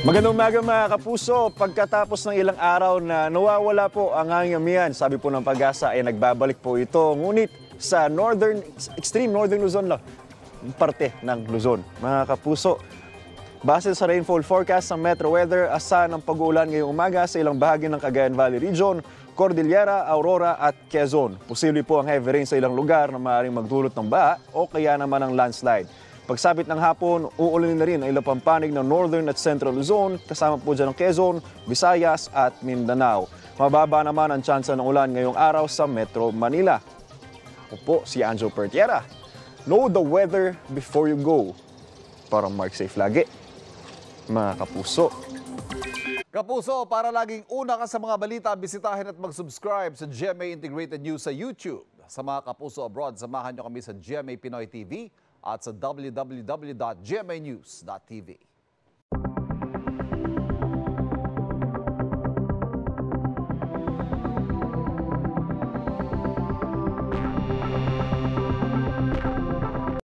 Magandang umaga mga kapuso. Pagkatapos ng ilang araw na nawawala po ang hanging amihan, sabi po ng Pag-asa ay nagbabalik po ito. Ngunit sa extreme northern Luzon lang, parte ng Luzon. Mga kapuso, base sa rainfall forecast ng Metro Weather, asahan ng pag-uulan ngayong umaga sa ilang bahagi ng Cagayan Valley Region, Cordillera, Aurora at Quezon. Posible po ang heavy rain sa ilang lugar na maaaring magdulot ng baha o kaya naman ng landslide. Pagsapit ng hapon, uulanin na rin ang ilang pampanig ng Northern at Central Luzon, kasama po dyan ng Quezon, Visayas at Mindanao. Mababa naman ang tsansa ng ulan ngayong araw sa Metro Manila. Ako po si Angel Pertiera. Know the weather before you go. Para mark safe lagi, mga kapuso. Kapuso, para laging una ka sa mga balita, bisitahin at mag-subscribe sa GMA Integrated News sa YouTube. Sa mga kapuso abroad, samahan nyo kami sa GMA Pinoy TV at sa www.gmanews.tv.